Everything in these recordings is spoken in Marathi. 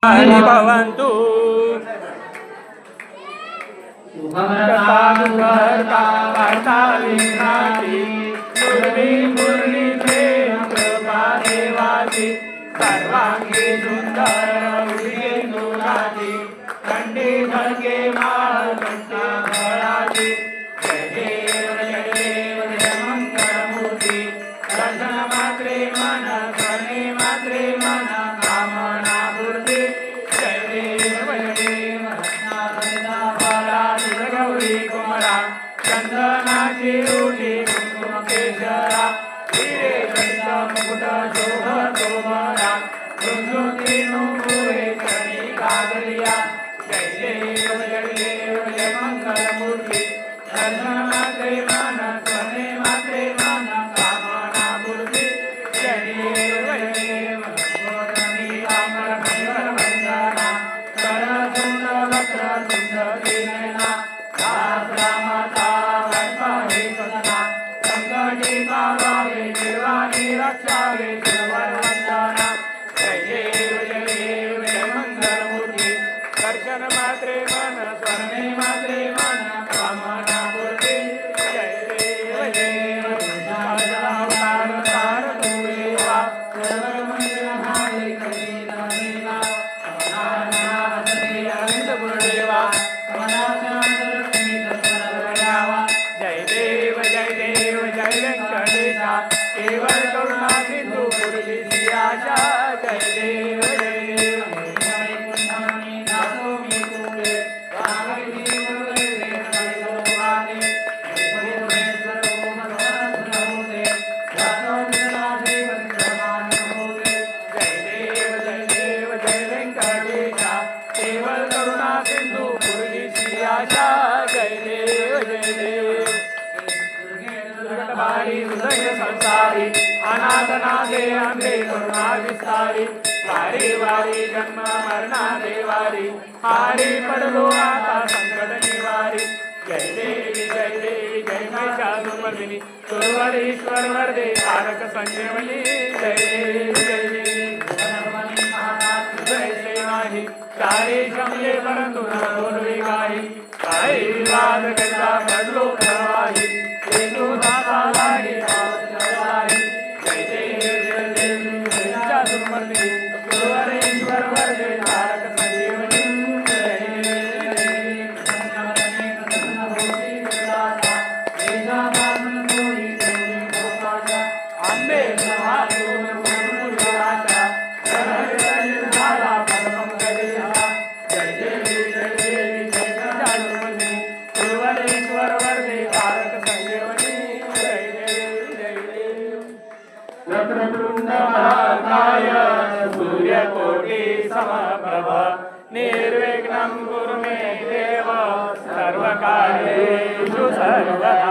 हरि भवन्तु शुभमर्ता वार्ता विघ्नाति मुरली कृपा देवाति सर्वांगी सुंदर उदिते नुराति कंठी खड्गे माळ कंठी फळाति जय देव जय मंगलमूर्ती दर्शन मात्रे मन ध्वनी मात्रे मन कामना पूर्ती जय देव गौरी कुमरा चंदनाची रुटी कुंकुम केशरा हिरे कंठ मुकुट शोभतो बरा रुंजुती नुपुरे चरणी कागलिया जय देव जय मंगलमूर्ती दर्शन मात्रे मन ध्वनी मात्रे मन कामना पूर्ती जय देव अमर मंगल वंदना सरसुंद वक्र तुंड दीनना माता वैष्णवी सदना संकटी पावावे निर्वाणी रक्षावे सर्वर वंदना जय देव जय मंगलमूर्ती दर्शन मात्रे मन स्वर्णे मात्रे मन कामना पूर्ती जय देव अवतार तार तुरेवा सर्व मंगल हारी करी नमीना अनंत गुरुदेवा जय देव जय वेंकटेशा केवल करुणा सिंधु गुरुजी सियाशा जय देव केवल करुणा सिंधु गुरुजी सियाशा जय देव दुर्गटबारी हृदय संसारी अनाथनाथे अंधे करुणा विस्तारी वारी वारी जन्म मरणा देवारी हारी पडलो आता संकट निवारी जय देवी जय महिषासुरमर्दिनी सुरवरेश्वर वरदे तारक संजीवनी जय देवी नाही सारे शमले परंतु न बोलवे काही काही विवाद करता पडलो प्रवाही हेतू दाता लाही जय देव महिषासुरमर्दिनी सुरवरेश्वर वरदे तारक संजीवनी अंबे सूर्यकोटि समप्रभ निर्विघ्नं कुरु मे देव सर्वकार्येषु सर्वदा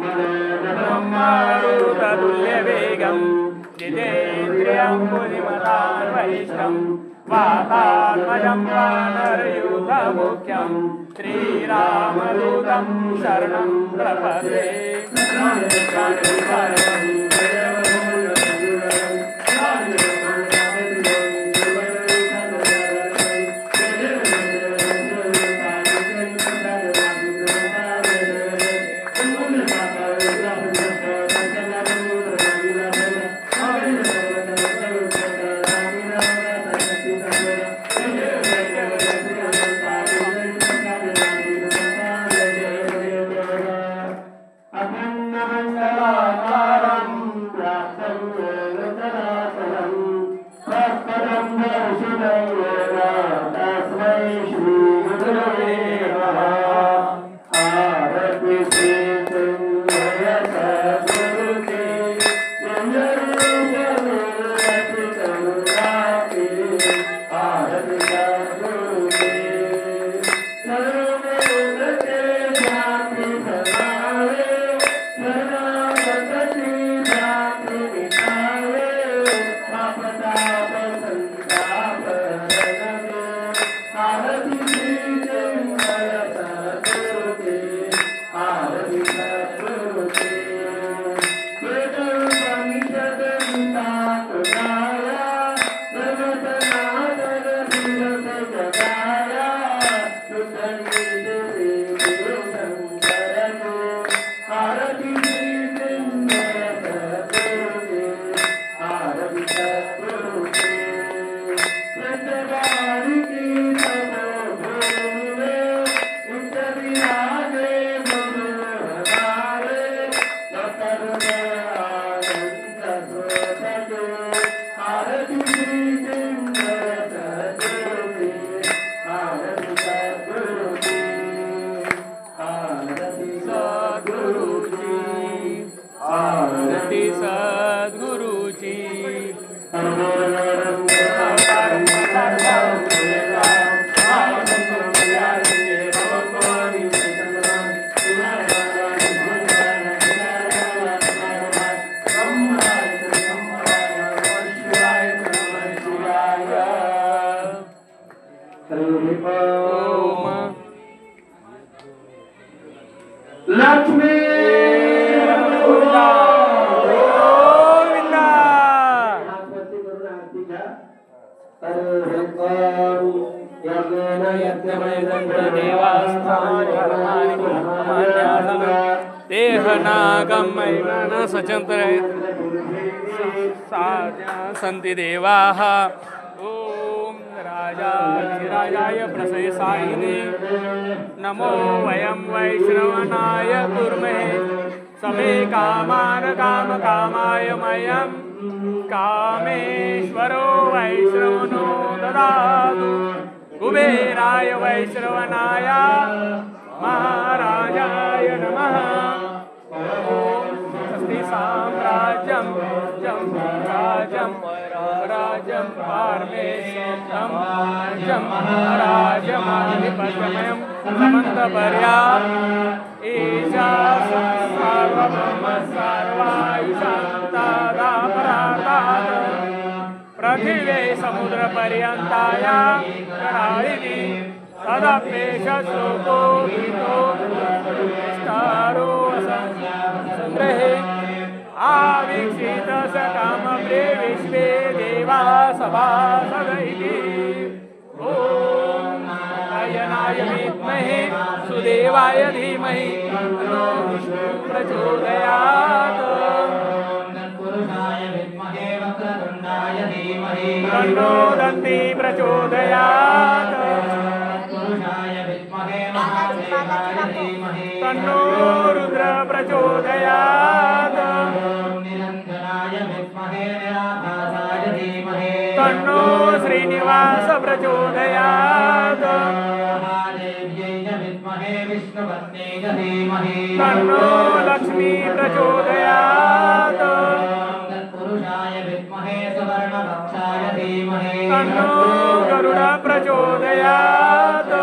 ब्रह्मरूपतुल्यवेगं जितेन्द्रियं बुद्धिमतां वरिष्ठं वातात्मजं वानरयूथमुख्यं श्रीरामदूतं शरणं प्रपद्ये अखंड मंगलाकारं ओम लक्ष्मी गोविंदा गोविंदा देहनागमैन सचंत्र सन्ति देवाः ओम राजाधिराजाय प्रशंसायिने नमो वयं वैश्रवणाय कुर्महे समे कामान कामकामाय मयं कामेश्वरो वैश्रवणो ददातु कुबेराय वैश्रवणाय महाराजाय नमः स्वस्ति साम्राज्यं राजं राजं पारमेश्वरं राजं महाराजमाधिपत्यमयं समन्तपर्या ईशा सर्वब्रह्म सर्वायुषान्तादापरातात् पृथिवे समुद्रपर्यन्ताया कराळिनी तदप्येषो विष्टारो संग्रहे आवीक्षित सकामप्रे विश्वे देवा सभासदैति ॐ नारायणाय विद्महे सुदेवाय धीमहि तन्नो विष्णुः प्रचोदयात् तन्नो दन्ती प्रचोदयात् तन्नो रुद्र प्रचोदयात् तन्नो श्रीनिवास प्रचोदयात् तन्नो लक्ष्मी प्रचोदयात् तन्नो गरुड प्रचोदयात्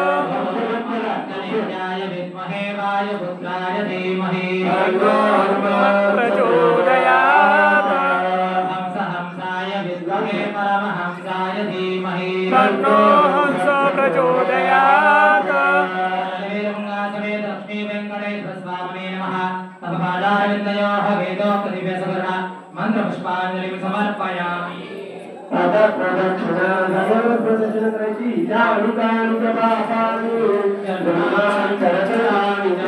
तन्नो प्रचोदयात् तन्नो हंस प्रचोदयात् मंत्रपुष्पांजलिं समर्पयामि तथा प्रदक्षिणा प्रदक्षिण करायची जाणुकानुक पापानि चरचराणि च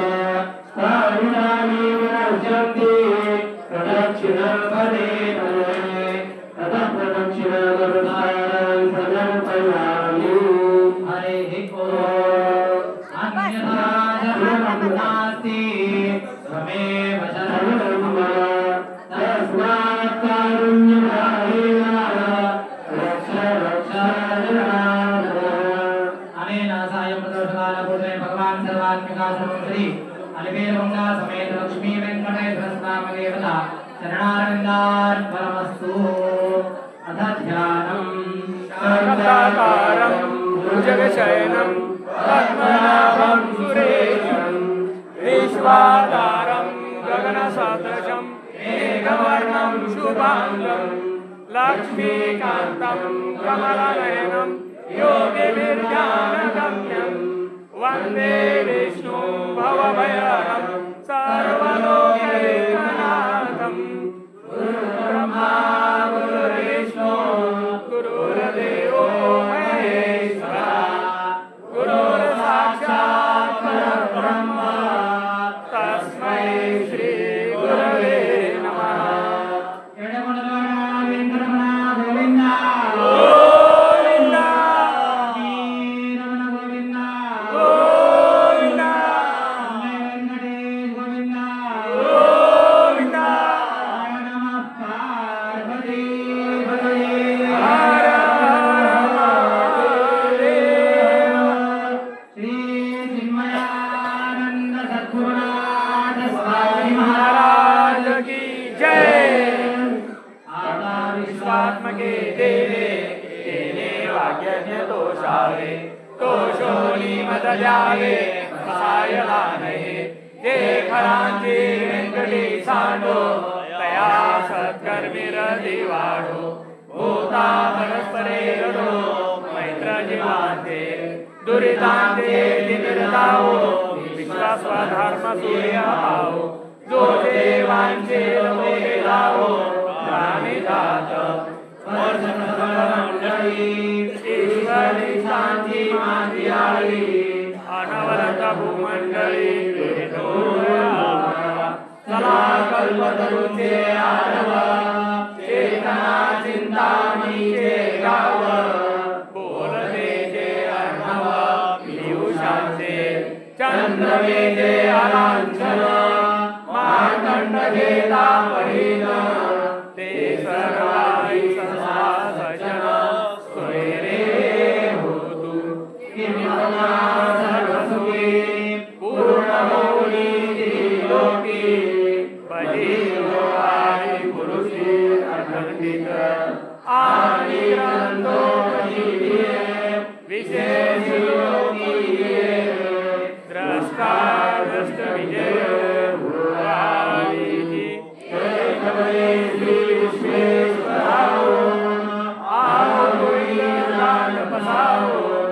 स्थानिनानि विनश्यन्ति प्रदक्षिणा फले तथा प्रदक्षिणा नमस्कारान् समर्पयामि हरिः ओम् अन्यथा शरणं नास्ति त्वमेव शरणं मम तस्मात् कारुण्यभावेन रक्ष रक्ष अनेन सायं प्रदोषकालपूर्णे भगवान् सर्वात्मिका सर्वश्री अलिवेलमङ्गा समेत लक्ष्मी वेङ्कटेश्वर स्वामी देवता चरणारविन्दार्पणमस्तु अथ ध्यानम् शान्ताकारं भुजगशयनं पद्मनाभं सुरेशं विश्वाधारं गगनसदृशं मेघवर्णं शुभाङ्गं लक्ष्मीकान्तं कमलनयनं योगिभिर्ध्यानगम्यं वन्दे विष्णुं भवभयहरं सर्वलोकैकनाथं गुरुर्ब्रह्मा गुरुर्विष्णु गुरुर्देवो महेश्वरः गुरुर्साक्षात् परब्रह्म तस्मै श्री गुरवे नमः विश्वात्मके देवे तेने वाक्यज्ञतोषावे तोषोणीमदजावे सायलानये जे खरांची वेंकटेशांडो तया सत्कर्मिरदिवाडो भूता परस्परे रडो मैत्र जीवांते दुरितांते दिनरताओ विश्वास व धर्म सूर्य पाओ जो देवांचे लोके लावो प्राणी जात ईश्वरी शांती मांदियाळी अनवरत भूमंडळी चला कल्पतरुचे आरव चेतना चिंतामणीचे गाव बोलतेचे अर्णव पियुषांचे चंद्रवेजे अलांछन मार्तंड घेता पहिल ते सर्वाई संसा सजन सोयरे होतु किमितना सर्वसुखी पूर्ण होई त्रिलोकी बलिवाई पुरुषी अखंडित आणि रंतोपजीवे विशेष योगी द्रष्टा दृष्ट विजय भुवाई एकवरे श्री विश्वेश्वराओ आओ कोई नाम पसाओ